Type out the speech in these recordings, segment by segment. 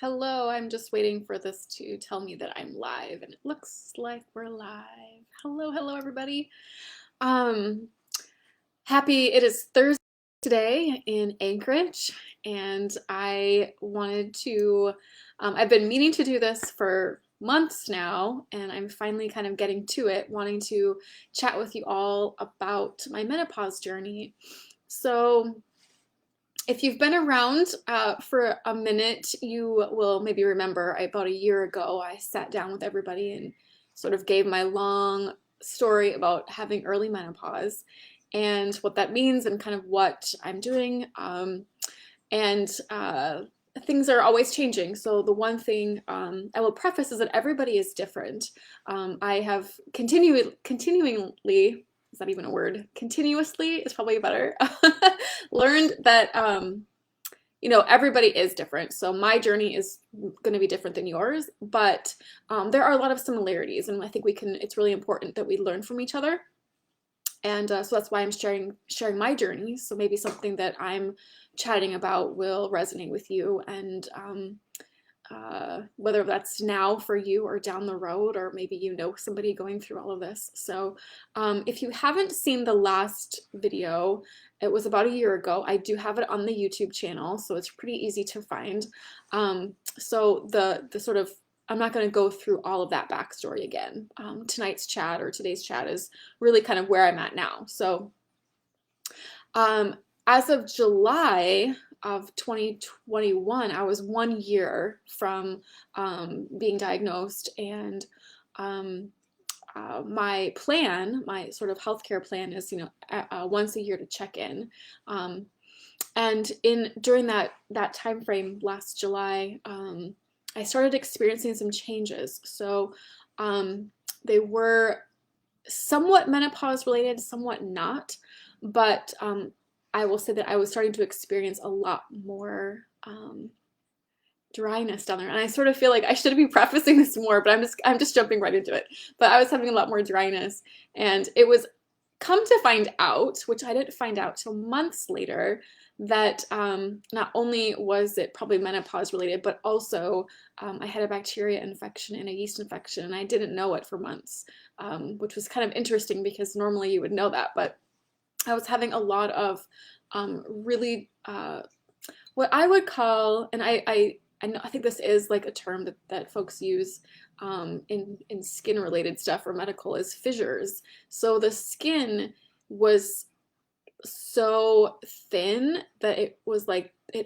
Hello, I'm just waiting for this to tell me that I'm live, and it looks like we're live. Hello, everybody. Um, it is Thursday today in Anchorage, and I wanted to, I've been meaning to do this for months now, and I'm finally kind of getting to it, wanting to chat with you all about my menopause journey. So, if you've been around for a minute, you will maybe remember about a year ago, I sat down with everybody and sort of gave my long story about having early menopause and what that means and kind of what I'm doing. And things are always changing. So the one thing I will preface is that everybody is different. I have continuingly, is that even a word? Continuously is probably better. Learned that everybody is different. So my journey is going to be different than yours, but there are a lot of similarities, and I think it's really important that we learn from each other. And so that's why I'm sharing my journey. So maybe something that I'm chatting about will resonate with you, and whether that's now for you or down the road, or maybe you know somebody going through all of this. So if you haven't seen the last video, it was about a year ago. I do have it on the YouTube channel, so it's pretty easy to find. So the sort of, I'm not going to go through all of that backstory again. Tonight's chat or today's chat is really kind of where I'm at now. So as of July of 2021, I was 1 year from being diagnosed, and my plan, my sort of healthcare plan is, once a year to check in. And during that time frame last July, I started experiencing some changes. So they were somewhat menopause related, somewhat not, but I will say that I was starting to experience a lot more dryness down there, and I sort of feel like I should be prefacing this more, but I'm just jumping right into it. But I was having a lot more dryness, and it was come to find out, which I didn't find out till months later, that not only was it probably menopause related, but also I had a bacteria infection and a yeast infection, and I didn't know it for months, which was kind of interesting because normally you would know that, but I was having a lot of really what I would call, and I think this is like a term that folks use in skin related stuff or medical, is fissures. So the skin was so thin that it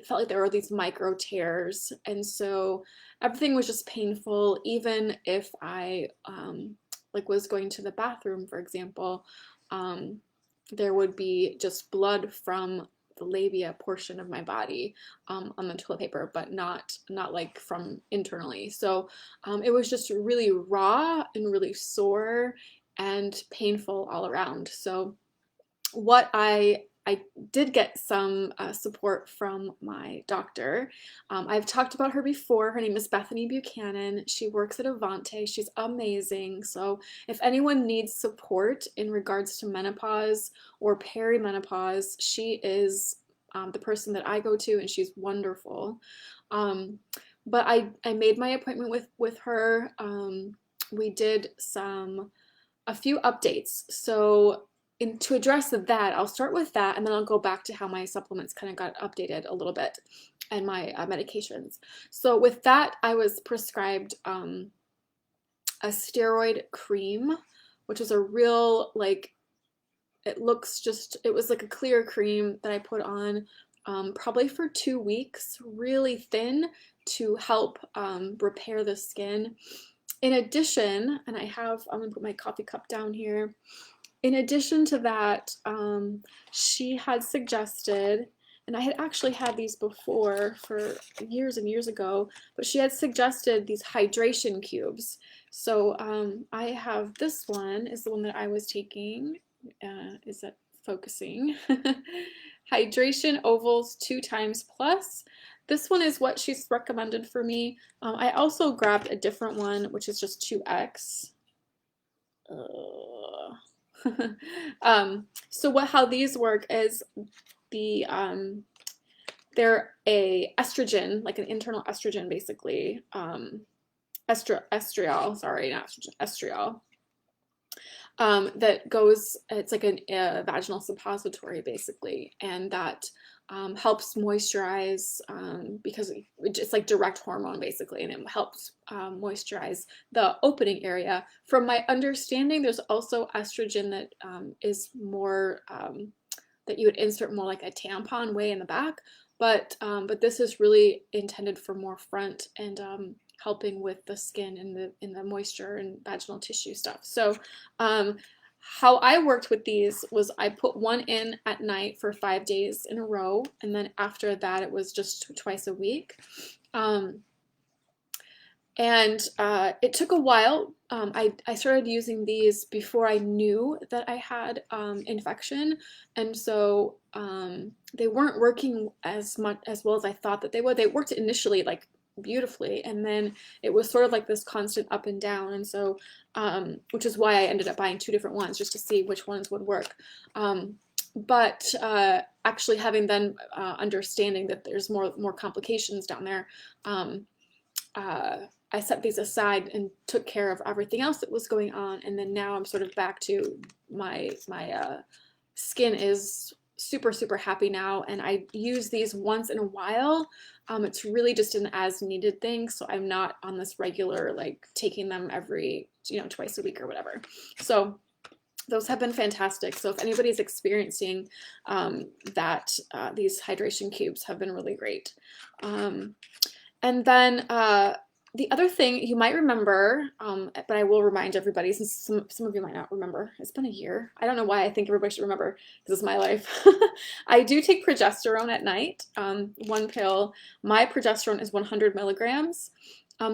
felt like there were these micro tears, and so everything was just painful. Even if I was going to the bathroom, for example, there would be just blood from the labia portion of my body on the toilet paper, but not like from internally. So it was just really raw and really sore and painful all around. So what I did get some support from my doctor. I've talked about her before. Her name is Bethany Buchanan. She works at Avante. She's amazing. So if anyone needs support in regards to menopause or perimenopause, she is the person that I go to, and she's wonderful. But I made my appointment with her. We did a few updates. So to address that, I'll start with that, and then I'll go back to how my supplements kind of got updated a little bit, and my medications. So with that, I was prescribed a steroid cream, which was a real, it was like a clear cream that I put on probably for 2 weeks, really thin, to help repair the skin. In addition, and I'm gonna put my coffee cup down here. In addition to that, she had suggested, and I had actually had these before for years and years ago, but she had suggested these hydration cubes. So I have this one, is the one that I was taking. Is that focusing? Hydration ovals 2 times plus. This one is what she's recommended for me. I also grabbed a different one, which is just 2x. So how these work is the they're a estrogen, like an internal estrogen, basically. Estriol, sorry, not estrogen, estriol. That goes, it's like a vaginal suppository basically, and that helps moisturize because it's like direct hormone basically, and it helps moisturize the opening area. From my understanding, there's also estrogen that is more that you would insert more like a tampon way in the back, but this is really intended for more front and helping with the skin and the moisture and vaginal tissue stuff. So how I worked with these was I put one in at night for 5 days in a row, and then after that it was just twice a week. And it took a while. I started using these before I knew that I had infection, and so they weren't working as well as I thought that they would. They worked initially like beautifully, and then it was sort of like this constant up and down, and so which is why I ended up buying 2 different ones just to see which ones would work. But actually having then understanding that there's more complications down there, I set these aside and took care of everything else that was going on, and then now I'm sort of back to my skin is super happy now, and I use these once in a while. It's really just an as needed thing, so I'm not on this regular like taking them every twice a week or whatever. So those have been fantastic. So if anybody's experiencing that, these hydration cubes have been really great. And then the other thing you might remember, but I will remind everybody since some of you might not remember. It's been a year. I don't know why I think everybody should remember because it's my life. I do take progesterone at night, 1 pill. My progesterone is 100 milligrams.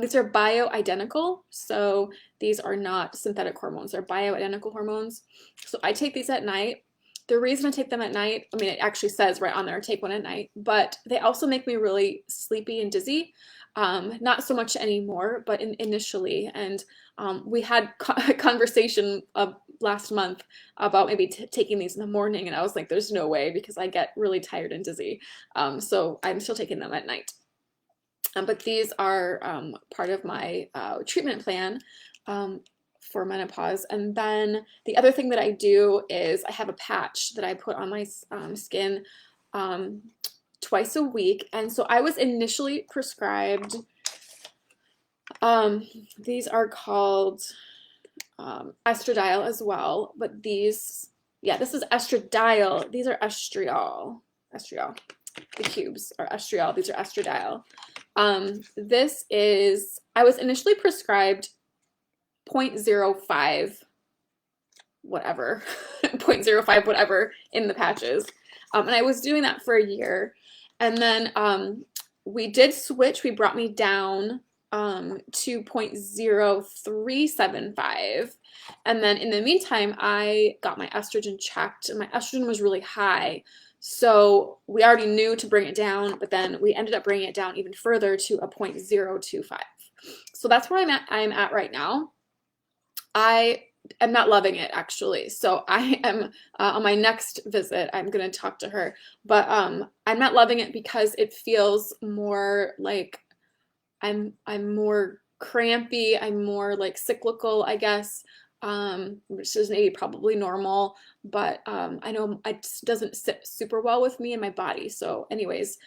These are bioidentical, so these are not synthetic hormones. They're bioidentical hormones. So I take these at night. The reason I take them at night, I mean, it actually says right on there, take one at night, but they also make me really sleepy and dizzy. Not so much anymore, but initially. And we had a conversation last month about maybe taking these in the morning, and I was like, there's no way because I get really tired and dizzy. So I'm still taking them at night. But these are part of my treatment plan for menopause. And then the other thing that I do is I have a patch that I put on my skin twice a week. And so I was initially prescribed, these are called Estradiol as well, but these, yeah, this is Estradiol. These are Estriol. The cubes are Estriol. These are Estradiol. This is, I was initially prescribed 0.05 whatever, 0.05 whatever in the patches. And I was doing that for a year. And then we did switch. We brought me down to 0.0375. And then in the meantime, I got my estrogen checked, and my estrogen was really high. So we already knew to bring it down, but then we ended up bringing it down even further to a 0.025. So that's where I'm at right now. I am not loving it actually. So I am on my next visit, I'm going to talk to her, but I'm not loving it because it feels more like I'm more crampy, I'm more like cyclical, I guess. Which is maybe probably normal, but I know it just doesn't sit super well with me and my body. So anyways,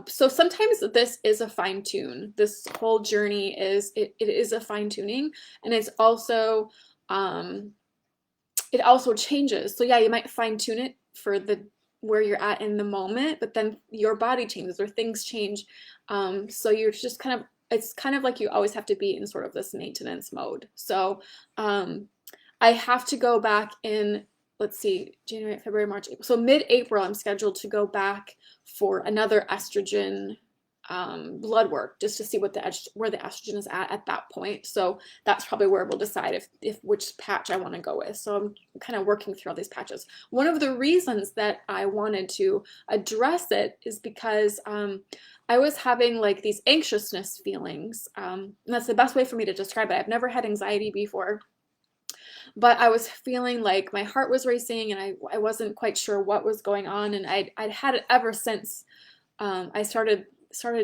so sometimes this is a fine tune. This whole journey is, it is a fine tuning, and it's also, it also changes. So yeah, you might fine tune it for where you're at in the moment, but then your body changes or things change. So you're just kind of, it's kind of like you always have to be in sort of this maintenance mode. So I have to go back in, let's see, January, February, March, April. So mid-April, I'm scheduled to go back for another estrogen blood work just to see what where the estrogen is at that point. So that's probably where we'll decide if which patch I want to go with. So I'm kind of working through all these patches. One of the reasons that I wanted to address it is because I was having like these anxiousness feelings. And that's the best way for me to describe it. I've never had anxiety before, but I was feeling like my heart was racing, and I wasn't quite sure what was going on. And I'd had it ever since I started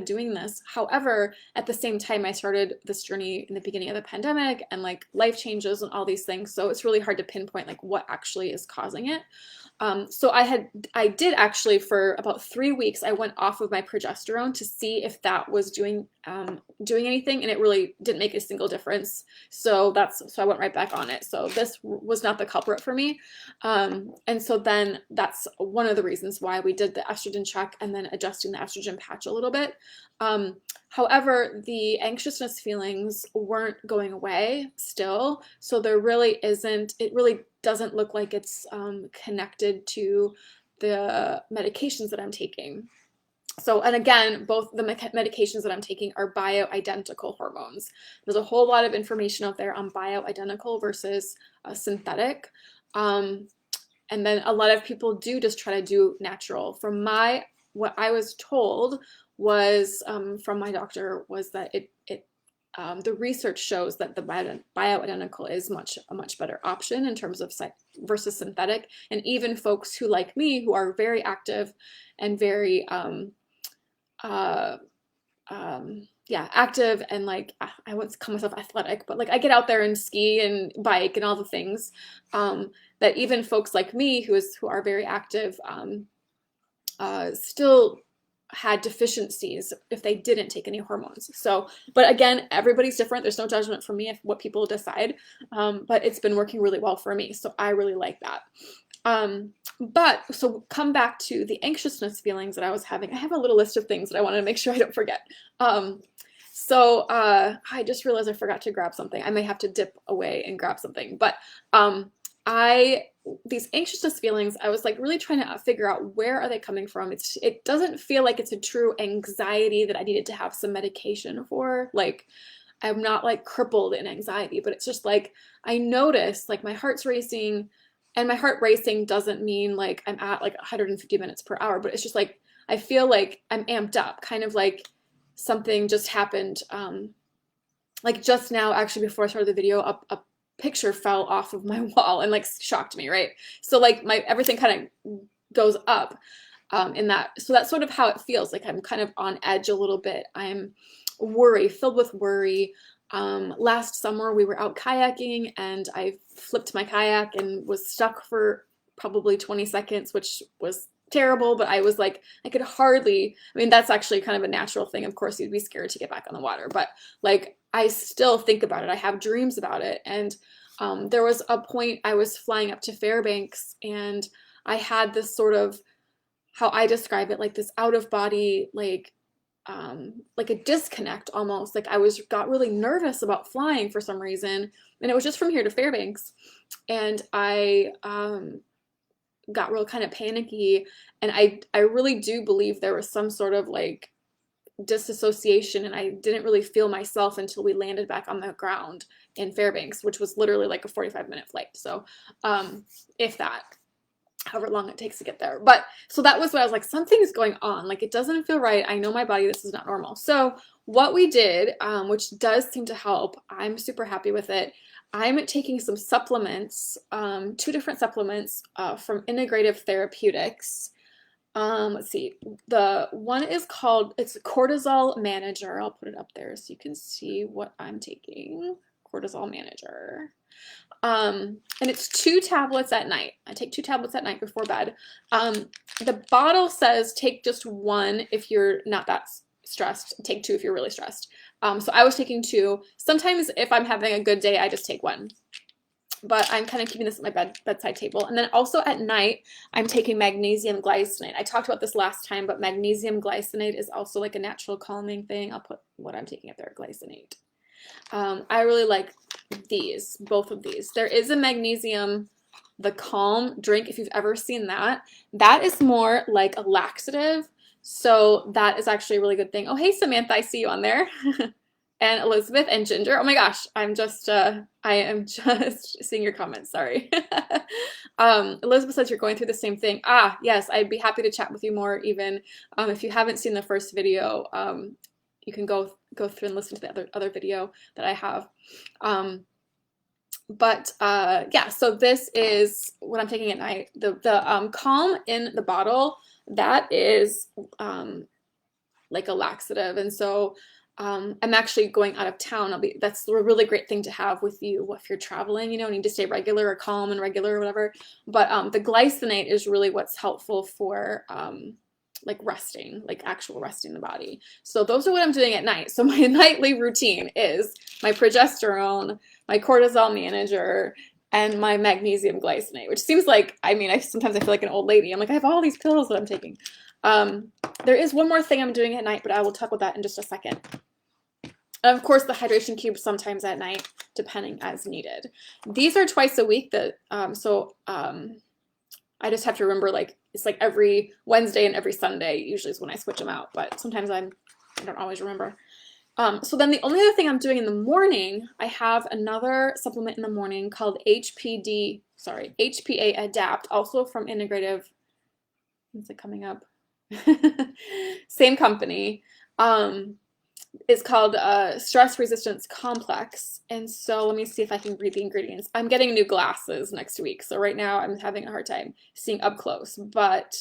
doing this. However, at the same time, I started this journey in the beginning of the pandemic and like life changes and all these things. So it's really hard to pinpoint like what actually is causing it. So I did actually for about 3 weeks, I went off of my progesterone to see if that was doing anything, and it really didn't make a single difference. So I went right back on it. So this was not the culprit for me. And so then that's one of the reasons why we did the estrogen check and then adjusting the estrogen patch a little bit. However, the anxiousness feelings weren't going away still. So there really isn't, it really doesn't look like it's connected to the medications that I'm taking. So, and again, both the medications that I'm taking are bioidentical hormones. There's a whole lot of information out there on bioidentical versus synthetic. And then a lot of people do just try to do natural. What I was told was from my doctor was that the research shows that the bioidentical is a much better option in terms of versus synthetic. And even folks who, like me, who are very active and very active and like I wouldn't call myself athletic, but like I get out there and ski and bike and all the things, that even folks like me who are very active still had deficiencies if they didn't take any hormones. So, but again, everybody's different. There's no judgment for me if what people decide, but it's been working really well for me. So I really like that. But so come back to the anxiousness feelings that I was having. I have a little list of things that I want to make sure I don't forget. I just realized I forgot to grab something. I may have to dip away and grab something, but these anxiousness feelings, I was like really trying to figure out where are they coming from. It doesn't feel like it's a true anxiety that I needed to have some medication for. Like I'm not like crippled in anxiety, but it's just like I notice like my heart's racing, and my heart racing doesn't mean like I'm at like 150 minutes per hour, but it's just like I feel like I'm amped up, kind of like something just happened. Like just now, actually, before I started the video, a picture fell off of my wall and like shocked me, right? So like everything kind of goes up in that. So that's sort of how it feels. Like I'm kind of on edge a little bit. I'm filled with worry. Last summer we were out kayaking and I flipped my kayak and was stuck for probably 20 seconds, which was terrible, but I was like, I could hardly, I mean, that's actually kind of a natural thing. Of course, you'd be scared to get back on the water, but like, I still think about it. I have dreams about it. And there was a point I was flying up to Fairbanks and I had this sort of, how I describe it, like this out of body, like a disconnect almost. Like I got really nervous about flying for some reason. And it was just from here to Fairbanks. And I got real kind of panicky. And I really do believe there was some sort of like disassociation, and I didn't really feel myself until we landed back on the ground in Fairbanks, which was literally like a 45-minute flight. So if that, however long it takes to get there. But so that was what I was like, something's going on. Like it doesn't feel right. I know my body, this is not normal. So what we did, which does seem to help, I'm super happy with it. I'm taking some supplements, 2 different supplements from Integrative Therapeutics. Let's see. The one is called, it's Cortisol Manager. I'll put it up there so you can see what I'm taking. Cortisol Manager. And it's 2 tablets at night. I take 2 tablets at night before bed. The bottle says take just 1 if you're not that stressed. Take 2 if you're really stressed. So I was taking 2. Sometimes if I'm having a good day, I just take 1. But I'm kind of keeping this at my bedside table. And then also at night, I'm taking magnesium glycinate. I talked about this last time, but magnesium glycinate is also like a natural calming thing. I'll put what I'm taking up there, glycinate. I really like these, both of these. There is a magnesium, the Calm drink, if you've ever seen that. That is more like a laxative. So that is actually a really good thing. Oh, hey, Samantha, I see you on there. And Elizabeth and Ginger. Oh my gosh, I am just seeing your comments, sorry. Elizabeth says you're going through the same thing. Ah, yes, I'd be happy to chat with you more even. If you haven't seen the first video, you can go through and listen to the other video that I have. Yeah, so this is what I'm taking at night. The Calm in the bottle, that is like a laxative. And so I'm actually going out of town. That's a really great thing to have with you if you're traveling, you know, need to stay regular or calm and regular or whatever. But the glycinate is really what's helpful for like resting, like actual resting the body. So those are what I'm doing at night. So my nightly routine is my progesterone, my cortisol manager, and my magnesium glycinate, which seems like, I mean, sometimes I feel like an old lady. I'm like, I have all these pills that I'm taking. There is one more thing I'm doing at night, but I will talk about that in just a second. And of course, the hydration cube sometimes at night, depending as needed. These are twice a week. I just have to remember, like, it's like every Wednesday and every Sunday usually is when I switch them out, but sometimes I don't always remember. So then the only other thing I'm doing in the morning, I have another supplement in the morning called HPA Adapt, also from Integrative. Is it coming up? Same company. It's called Stress Resistance Complex. And so let me see if I can read the ingredients. I'm getting new glasses next week, so right now I'm having a hard time seeing up close. But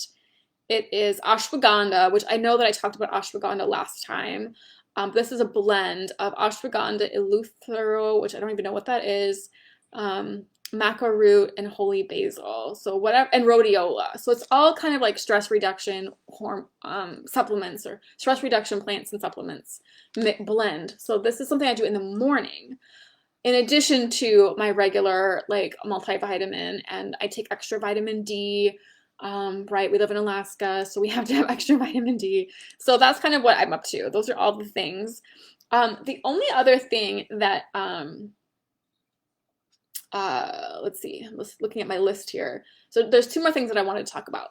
it is ashwagandha, which I know that I talked about ashwagandha last time. This is a blend of ashwagandha, eleuthero, which I don't even know what that is, maca root, and holy basil. So whatever, and rhodiola. So it's all kind of like stress reduction supplements, or stress reduction plants and supplements blend. So this is something I do in the morning, in addition to my regular like multivitamin, and I take extra vitamin D. Right, we live in Alaska, so we have to have extra vitamin D. So that's kind of what I'm up to. Those are all the things. The only other thing that let's see, I'm just looking at my list here. So there's two more things that I wanted to talk about.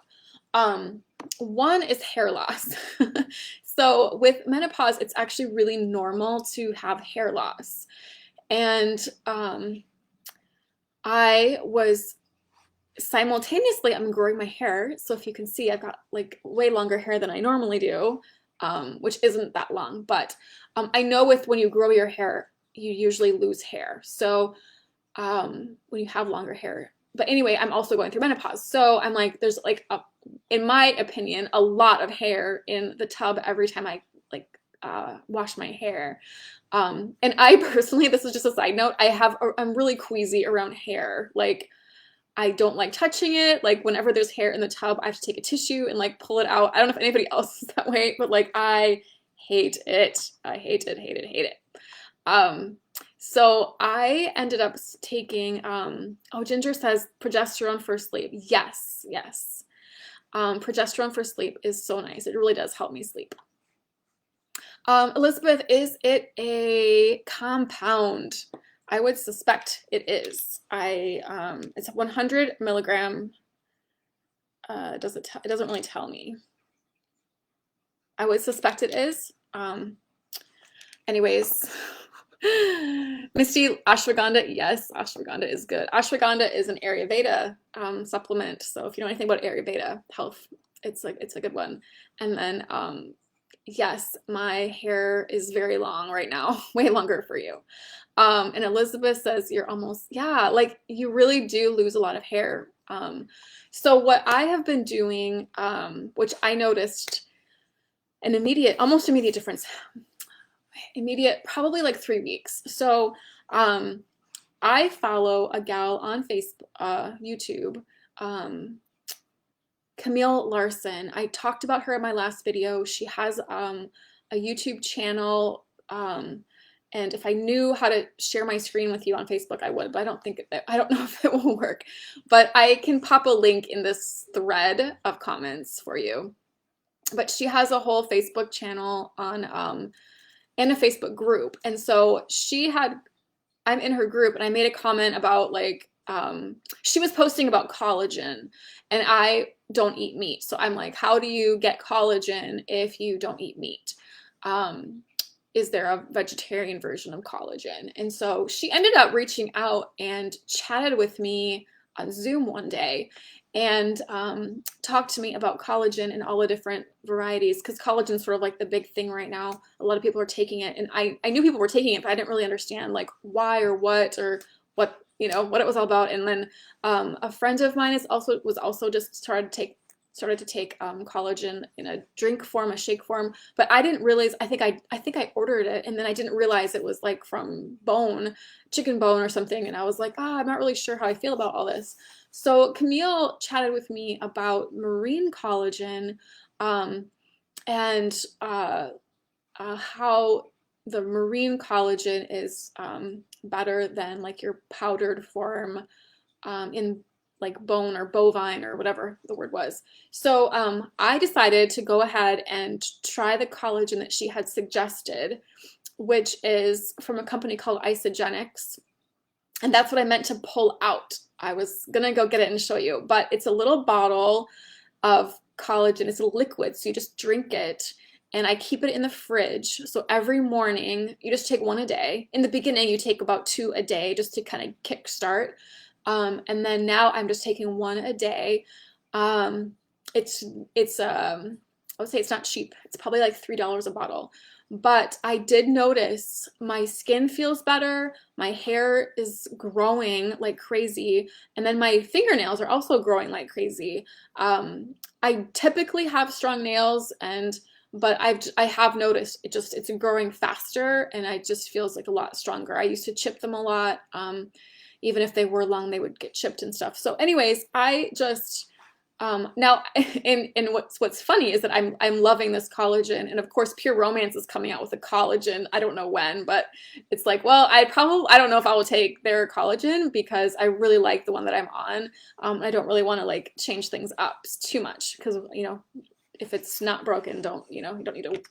One is hair loss. So with menopause, it's actually really normal to have hair loss. And simultaneously, I'm growing my hair. So if you can see, I've got like way longer hair than I normally do, which isn't that long. But I know when you grow your hair, you usually lose hair. So when you have longer hair. But anyway, I'm also going through menopause. So I'm like, there's like, in my opinion, a lot of hair in the tub every time I like wash my hair. And I personally, this is just a side note, I'm really queasy around hair. Like, I don't like touching it. Like whenever there's hair in the tub, I have to take a tissue and like pull it out. I don't know if anybody else is that way, but like I hate it. I hate it, hate it, hate it. So I ended up taking, Ginger says progesterone for sleep. Yes, yes. Progesterone for sleep is so nice. It really does help me sleep. Elizabeth, is it a compound? I would suspect it is. It's 100 milligram. It doesn't really tell me. I would suspect it is. Anyways, Misty, ashwagandha, yes, ashwagandha is good. Ashwagandha is an Ayurveda supplement. So if you know anything about Ayurveda health, it's a good one. And then yes, my hair is very long right now, way longer for you. And Elizabeth says you're almost, yeah, like you really do lose a lot of hair. So what I have been doing, which I noticed an almost immediate difference, probably like 3 weeks. So I follow a gal on Facebook, YouTube, Camille Larson. I talked about her in my last video. She has a YouTube channel, and if I knew how to share my screen with you on Facebook, I would, but I don't know if it will work. But I can pop a link in this thread of comments for you. But she has a whole Facebook channel on and a Facebook group. And so I'm in her group, and I made a comment about like, she was posting about collagen, and I don't eat meat. So I'm like, how do you get collagen if you don't eat meat? Is there a vegetarian version of collagen? And so she ended up reaching out and chatted with me on Zoom one day, and talked to me about collagen and all the different varieties, because collagen is sort of like the big thing right now. A lot of people are taking it, and I knew people were taking it, but I didn't really understand like why or what it was all about. And then a friend of mine was also just started to take started to take collagen in a drink form, a shake form, but I didn't realize, I think I ordered it and then I didn't realize it was like from bone, chicken bone or something, and I was like, I'm not really sure how I feel about all this. So Camille chatted with me about marine collagen, um, and how the marine collagen is better than like your powdered form in like bone or bovine or whatever the word was. So I decided to go ahead and try the collagen that she had suggested, which is from a company called Isogenics. And that's what I meant to pull out. I was gonna go get it and show you, but it's a little bottle of collagen. It's a liquid, so you just drink it. And I keep it in the fridge. So every morning, you just take one a day. In the beginning, you take about 2 a day just to kind of kickstart. And then now I'm just taking 1 a day. Um, it's I would say it's not cheap. It's probably like $3 a bottle. But I did notice my skin feels better, my hair is growing like crazy, and then my fingernails are also growing like crazy. I typically have strong nails, but I have noticed it's growing faster, and it just feels like a lot stronger. I used to chip them a lot. Even if they were long, they would get chipped and stuff. So anyways, I just now, and what's funny is that I'm loving this collagen, and of course, Pure Romance is coming out with a collagen. I don't know when, but it's like, well, I don't know if I will take their collagen because I really like the one that I'm on. I don't really want to like change things up too much because if it's not broken, you don't need to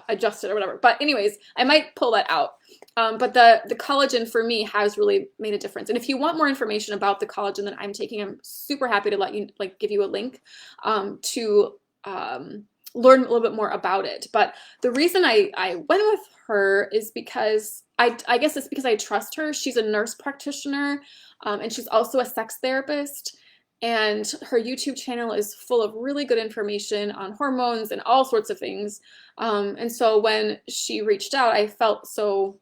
adjust it or whatever. But anyways, I might pull that out. But the collagen for me has really made a difference. And if you want more information about the collagen that I'm taking, I'm super happy to give you a link to learn a little bit more about it. But the reason I went with her is because I guess it's because I trust her. She's a nurse practitioner, and she's also a sex therapist. And her YouTube channel is full of really good information on hormones and all sorts of things. And so when she reached out, I felt so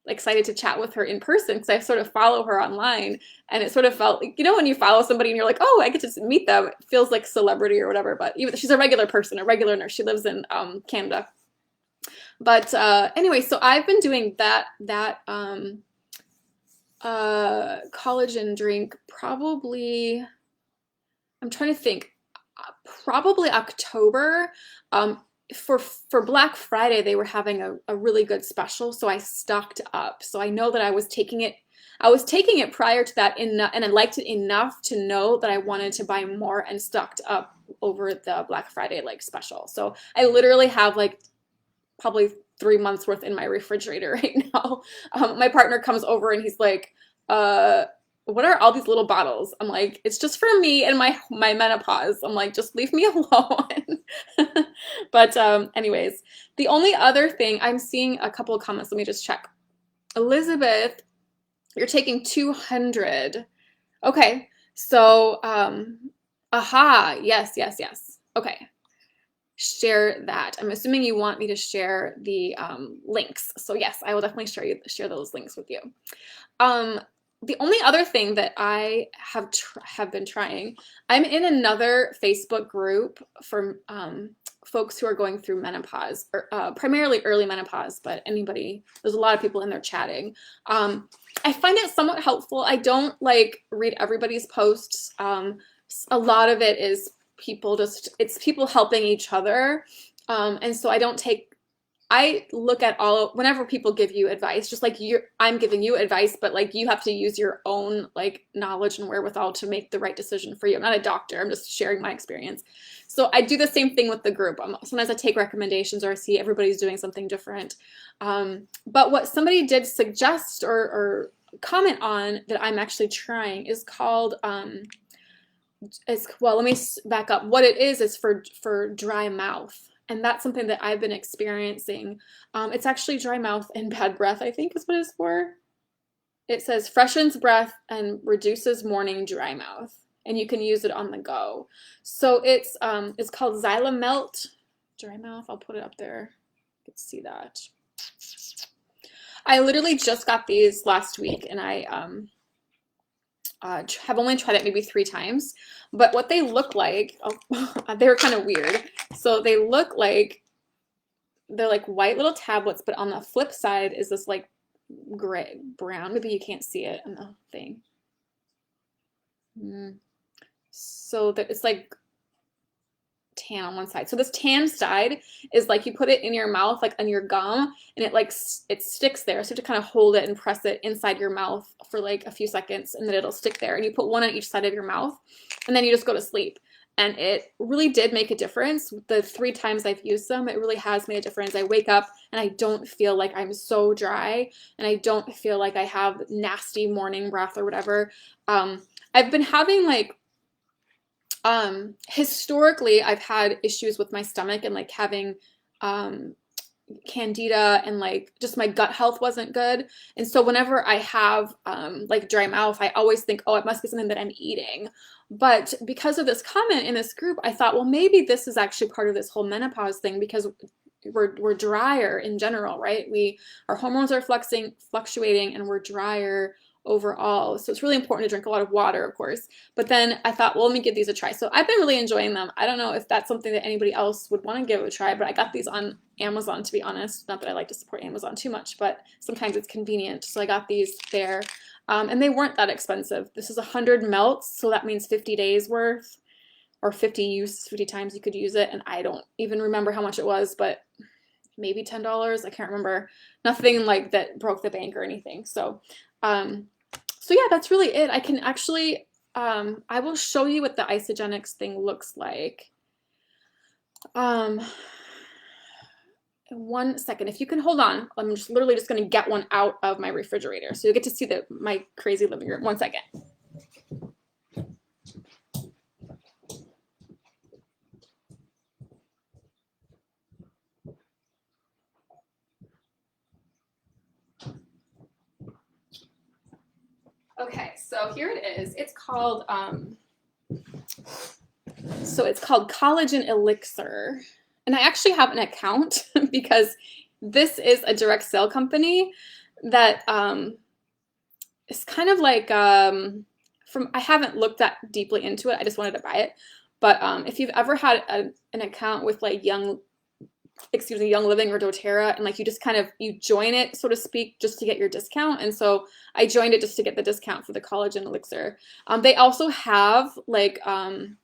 excited to chat with her in person because I sort of follow her online, and it sort of felt like, when you follow somebody and you're like, oh, I get to meet them, it feels like celebrity or whatever. But even she's a regular person, a regular nurse. She lives in Canada. But anyway, so I've been doing that collagen drink probably. I'm trying to think, probably October. For Black Friday, they were having a really good special, so I stocked up. So I know that I was taking it prior to that, and I liked it enough to know that I wanted to buy more and stocked up over the Black Friday special. So I literally have probably 3 months worth in my refrigerator right now. My partner comes over and he's like, what are all these little bottles? I'm like, it's just for me and my menopause. I'm like, just leave me alone. But anyways, the only other thing, I'm seeing a couple of comments. Let me just check. Elizabeth, you're taking 200. Okay, so aha, yes. Okay, share that. I'm assuming you want me to share the links. So yes, I will definitely share those links with you. The only other thing that I have been trying, I'm in another Facebook group for folks who are going through menopause, or primarily early menopause, but there's a lot of people in there chatting. I find it somewhat helpful. I don't read everybody's posts. A lot of it is it's people helping each other. And so I look at whenever people give you advice, just like I'm giving you advice, but you have to use your own knowledge and wherewithal to make the right decision for you. I'm not a doctor. I'm just sharing my experience. So I do the same thing with the group. Sometimes I take recommendations or I see everybody's doing something different. But what somebody did suggest or comment on that I'm actually trying is called, let me back up. What it is for dry mouth. And that's something that I've been experiencing. It's actually dry mouth and bad breath, I think is what it's for. It says freshens breath and reduces morning dry mouth. And you can use it on the go. So it's called Xylomelt dry mouth. I'll put it up there. You can see that. I literally just got these last week, and have only tried it maybe 3 times, but what they look like, oh, they were kind of weird. So they look like they're like white little tablets, but on the flip side is this like gray, brown. Maybe you can't see it in the thing. So that it's like tan on one side. So this tan side is like you put it in your mouth, like on your gum, and it like it sticks there. So you have to kind of hold it and press it inside your mouth for like a few seconds, and then it'll stick there. And you put one on each side of your mouth, and then you just go to sleep. And it really did make a difference. The 3 times I've used them, it really has made a difference. I wake up and I don't feel like I'm so dry, and I don't feel like I have nasty morning breath or whatever. I've been having like historically I've had issues with my stomach and like having candida, and like just my gut health wasn't good. And so whenever I have like dry mouth, I always think, oh, it must be something that I'm eating. But because of this comment in this group, I thought, well, maybe this is actually part of this whole menopause thing, because we're drier in general, right? Our hormones are fluctuating, and we're drier overall. So it's really important to drink a lot of water, of course. But then I thought, well, let me give these a try. So I've been really enjoying them. I don't know if that's something that anybody else would want to give a try, but I got these on Amazon, to be honest. Not that I like to support Amazon too much, but sometimes it's convenient. So I got these there. And they weren't that expensive. This is 100 melts, so that means 50 days worth, or 50 times you could use it. And I don't even remember how much it was, but maybe $10. I can't remember. Nothing like that broke the bank or anything. So yeah, that's really it. I can actually, I will show you what the Isogenics thing looks like. In 1 second, if you can hold on, I'm just literally just going to get one out of my refrigerator, so you get to see my crazy living room. 1 second. Okay, so here it is. It's called Collagen Elixir. And I actually have an account because this is a direct sale company that is kind of like I haven't looked that deeply into it. I just wanted to buy it. But if you've ever had an account with like Young Living or doTERRA, and like you just kind of you join it, so to speak, just to get your discount. And so I joined it just to get the discount for the Collagen Elixir. They also have like an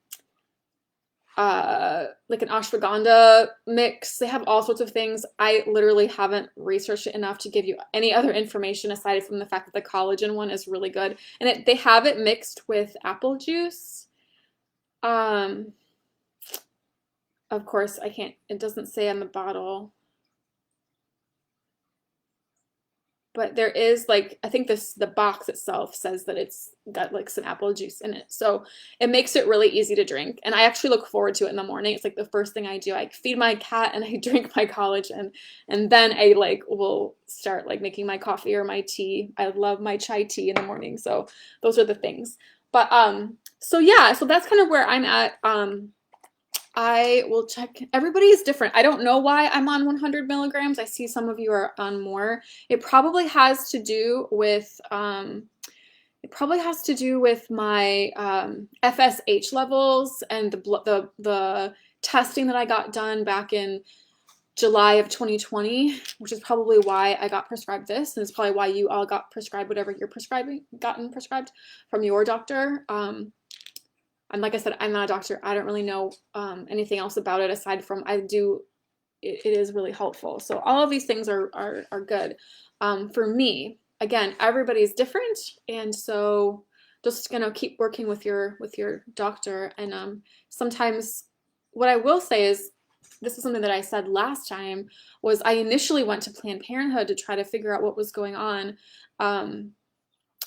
ashwagandha mix. They have all sorts of things. I literally haven't researched it enough to give you any other information aside from the fact that the collagen one is really good. And they have it mixed with apple juice. Of course, it doesn't say on the bottle. But there is like, I think the box itself says that it's got like some apple juice in it. So it makes it really easy to drink. And I actually look forward to it in the morning. It's like the first thing I do. I feed my cat and I drink my collagen. And then I like will start like making my coffee or my tea. I love my chai tea in the morning. So those are the things. But so yeah, so that's kind of where I'm at. I will check. Everybody is different. I don't know why I'm on 100 milligrams. I see some of you are on more. It probably has to do with my FSH levels and the testing that I got done back in July of 2020, which is probably why I got prescribed this, and it's probably why you all got prescribed whatever you're gotten prescribed from your doctor. And like I said, I'm not a doctor. I don't really know anything else about it aside from it is really helpful. So all of these things are good. For me, again, everybody's different. And so just keep working with your doctor. And sometimes what I will say is, this is something that I said last time, was I initially went to Planned Parenthood to try to figure out what was going on.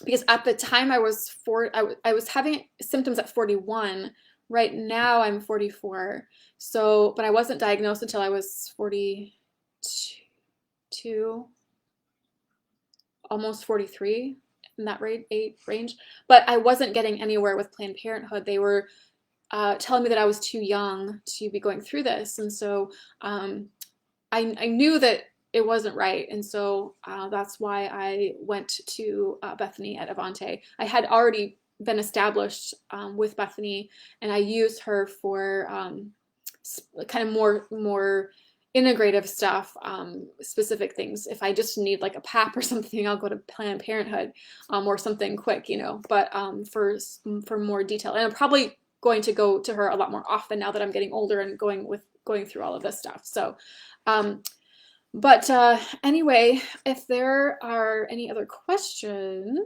Because at the time I was having symptoms at 41. Right now I'm 44. So, but I wasn't diagnosed until I was 42, almost 43, in that range. But I wasn't getting anywhere with Planned Parenthood. They were telling me that I was too young to be going through this. And so I knew that it wasn't right, and so that's why I went to Bethany at Avante. I had already been established with Bethany, and I use her for kind of more integrative stuff, specific things. If I just need like a PAP or something, I'll go to Planned Parenthood, or something quick, you know. But for more detail, and I'm probably going to go to her a lot more often now that I'm getting older and going through all of this stuff. So, but anyway, if there are any other questions,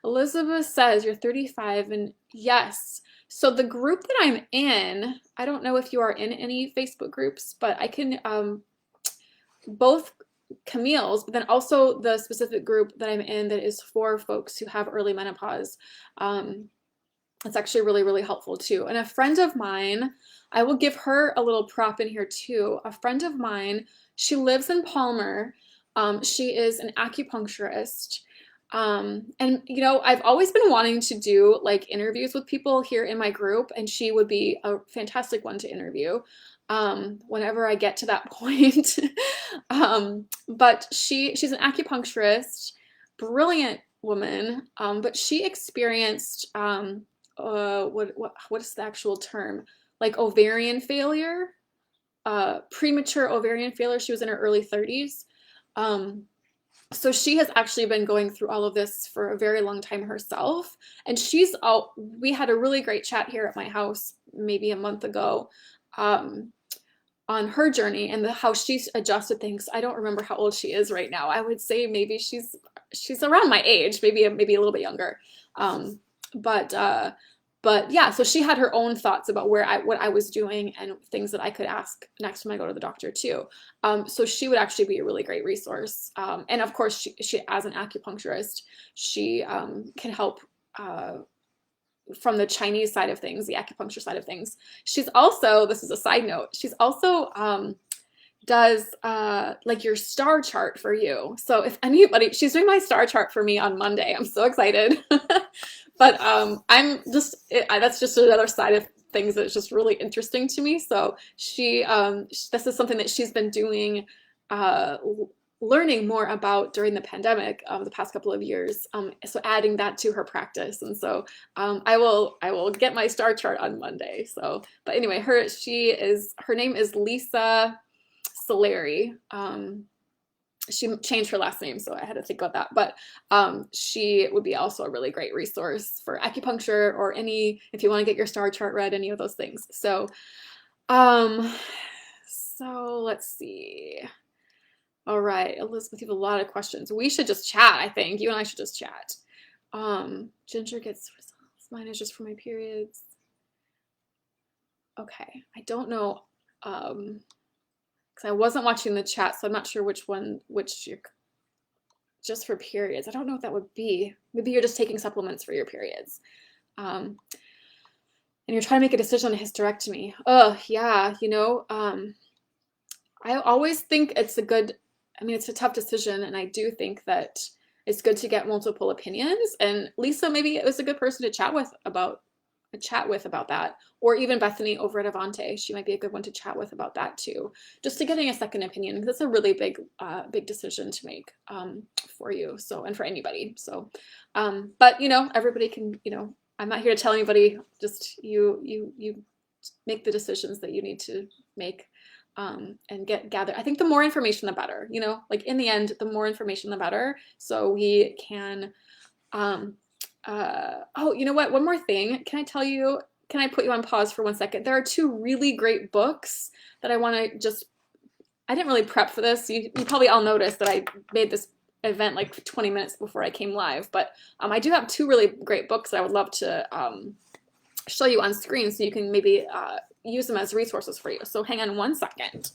Elizabeth says you're 35, and yes. So the group that I'm in, I don't know if you are in any Facebook groups, but I can, both Camille's, but then also the specific group that I'm in that is for folks who have early menopause. It's actually really, really helpful too. And a friend of mine, I will give her a little prop in here too. A friend of mine, she lives in Palmer. She is an acupuncturist. And you know, I've always been wanting to do like interviews with people here in my group, and she would be a fantastic one to interview whenever I get to that point. But she's an acupuncturist, brilliant woman, but she experienced what is the actual term? Like ovarian failure, premature ovarian failure. She was in her early 30s. So she has actually been going through all of this for a very long time herself. And we had a really great chat here at my house maybe a month ago, on her journey and how she's adjusted things. I don't remember how old she is right now. I would say maybe she's around my age, maybe a little bit younger. But yeah, so she had her own thoughts about what I was doing and things that I could ask next time I go to the doctor too. So she would actually be a really great resource. And of course, she as an acupuncturist, she can help from the Chinese side of things, the acupuncture side of things. She's also, this is a side note, she's also does like your star chart for you. So if anybody, she's doing my star chart for me on Monday. I'm so excited. But that's just another side of things that's just really interesting to me. So this is something that she's been doing, learning more about during the pandemic, the past couple of years. So adding that to her practice. And so I will get my star chart on Monday. So, but anyway, her name is Lisa Solari. She changed her last name, so I had to think about that. But she would be also a really great resource for acupuncture or if you want to get your star chart read, any of those things. So, so let's see. All right, Elizabeth, you have a lot of questions. We should just chat, I think. You and I should just chat. Ginger gets results. Mine is just for my periods. Okay, I don't know. Because I wasn't watching the chat, so I'm not sure which you're just for periods. I don't know what that would be. Maybe you're just taking supplements for your periods. And you're trying to make a decision on a hysterectomy. Oh, yeah, you know, I always think it's a tough decision, and I do think that it's good to get multiple opinions. And Lisa maybe it was a good person to chat with about that, or even Bethany over at Avante. She might be a good one to chat with about that too, just to getting a second opinion, because it's a really big decision to make for you, so, and for anybody. So but you know, everybody can, you know, I'm not here to tell anybody, just you make the decisions that you need to make, and gather. I think the more information the better, you know, like in the end, the more information the better, so we can oh, you know what? One more thing. Can I put you on pause for 1 second? There are two really great books that I didn't really prep for this. You probably all noticed that I made this event like 20 minutes before I came live, but I do have two really great books that I would love to show you on screen so you can maybe use them as resources for you. So hang on 1 second.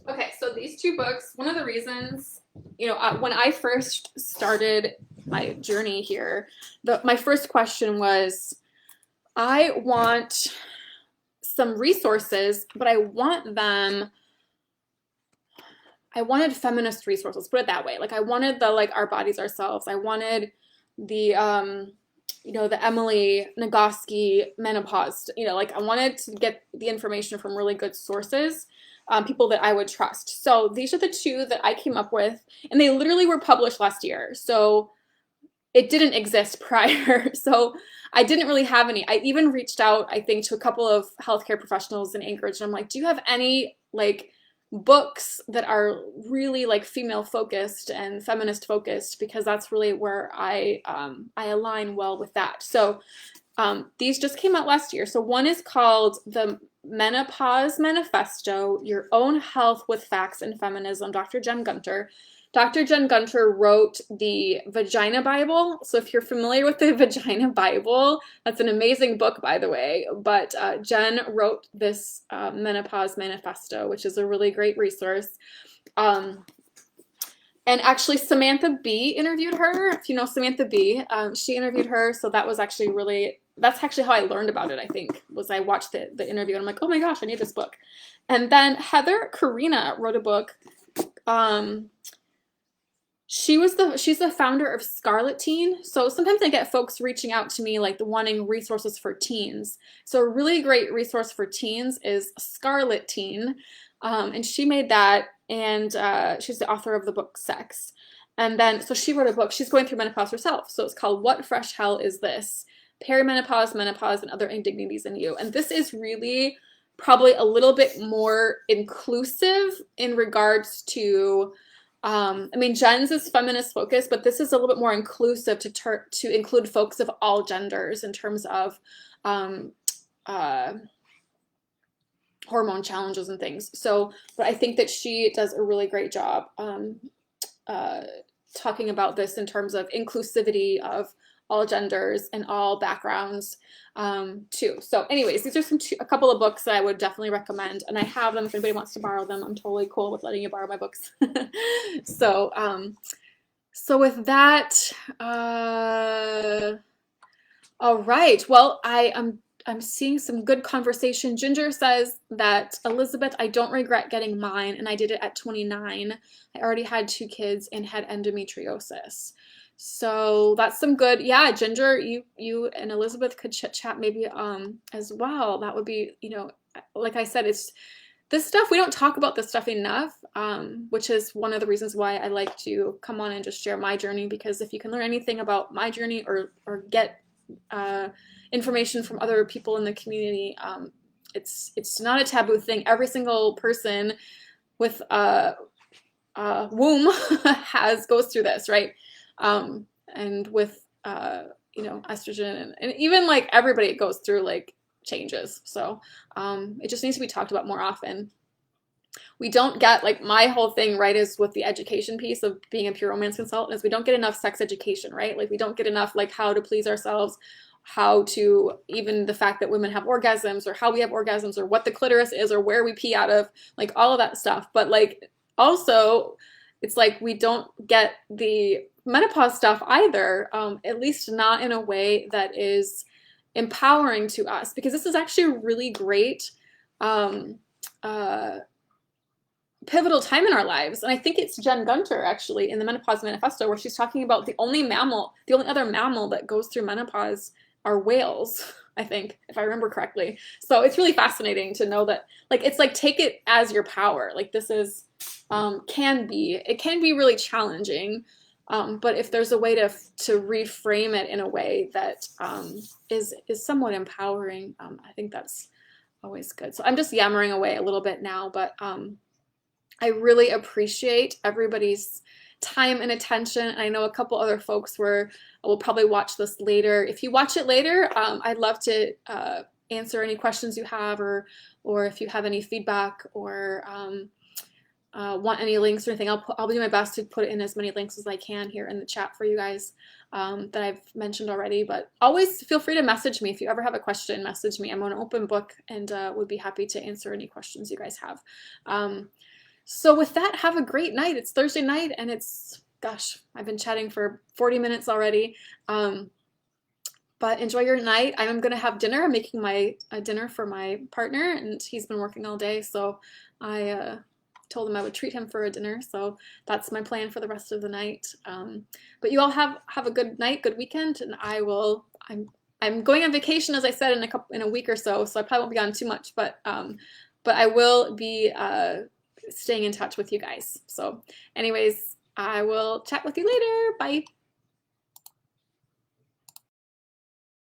Okay, so these two books, one of the reasons, you know, when I first started my journey here, my first question was, I want some resources, but I wanted feminist resources, put it that way. Like I wanted the, like, Our Bodies, Ourselves. I wanted the, the Emily Nagoski Menopause. Like I wanted to get the information from really good sources, people that I would trust. So these are the two that I came up with, and they literally were published last year. So it didn't exist prior. So I didn't really have any. I even reached out, I think, to a couple of healthcare professionals in Anchorage, and I'm like, do you have any like books that are really like female focused and feminist focused? Because that's really where I align well with that. So these just came out last year. So one is called The Menopause Manifesto: Your Own Health with Facts and Feminism, Dr. Jen Gunter. Dr. Jen Gunter wrote the Vagina Bible. So if you're familiar with the Vagina Bible, that's an amazing book, by the way. But Jen wrote this Menopause Manifesto, which is a really great resource. And actually, Samantha Bee interviewed her. If you know Samantha Bee, she interviewed her. So that was actually that's actually how I learned about it, I think, was I watched the interview and I'm like, oh my gosh, I need this book. And then Heather Karina wrote a book. She's the founder of Scarlet Teen. So sometimes I get folks reaching out to me like wanting resources for teens. So a really great resource for teens is Scarlet Teen. And she made that, and she's the author of the book Sex. And then, so she wrote a book. She's going through menopause herself. So it's called What Fresh Hell Is This? Perimenopause, Menopause, and Other Indignities in You. And this is really probably a little bit more inclusive in regards to I mean, Jen's is feminist focused, but this is a little bit more inclusive to include folks of all genders in terms of hormone challenges and things. So, but I think that she does a really great job talking about this in terms of inclusivity of all genders and all backgrounds too. So anyways, these are a couple of books that I would definitely recommend, and I have them if anybody wants to borrow them. I'm totally cool with letting you borrow my books. So so with that, all right. Well, I'm seeing some good conversation. Ginger says that, Elizabeth, I don't regret getting mine, and I did it at 29. I already had 2 kids and had endometriosis. So that's some good, yeah, Ginger, you and Elizabeth could chit chat maybe as well. That would be, like I said, it's this stuff, we don't talk about this stuff enough, which is one of the reasons why I like to come on and just share my journey, because if you can learn anything about my journey or get information from other people in the community, it's not a taboo thing. Every single person with a womb goes through this, right? And with estrogen and even like everybody goes through like changes. So it just needs to be talked about more often. We don't get, like, my whole thing, right, is with the education piece of being a pure romance consultant, is we don't get enough sex education, right? Like we don't get enough like how to please ourselves, how to, even the fact that women have orgasms or how we have orgasms or what the clitoris is or where we pee out of, like all of that stuff. But like also it's like we don't get the menopause stuff either, at least not in a way that is empowering to us, because this is actually a really great pivotal time in our lives. And I think it's Jen Gunter actually in the Menopause Manifesto where she's talking about the only other mammal that goes through menopause are whales, I think, if I remember correctly. So it's really fascinating to know that, like, it's like, take it as your power. Like this is, it can be really challenging. But if there's a way to reframe it in a way that is somewhat empowering, I think that's always good. So I'm just yammering away a little bit now, but I really appreciate everybody's time and attention. And I know a couple other folks will probably watch this later. If you watch it later, I'd love to answer any questions you have, or if you have any feedback or want any links or anything. I'll do my best to put in as many links as I can here in the chat for you guys that I've mentioned already. But always feel free to message me if you ever have a question. Message me. I'm an open book and would be happy to answer any questions you guys have. So with that, have a great night. It's Thursday night and it's, gosh, I've been chatting for 40 minutes already. But enjoy your night. I'm going to have dinner. I'm making my dinner for my partner, and he's been working all day. So I told him I would treat him for a dinner. So that's my plan for the rest of the night. But you all have a good night, good weekend, and I will I'm going on vacation, as I said, in a week or so, so I probably won't be on too much, but I will be staying in touch with you guys. So anyways, I will chat with you later. Bye.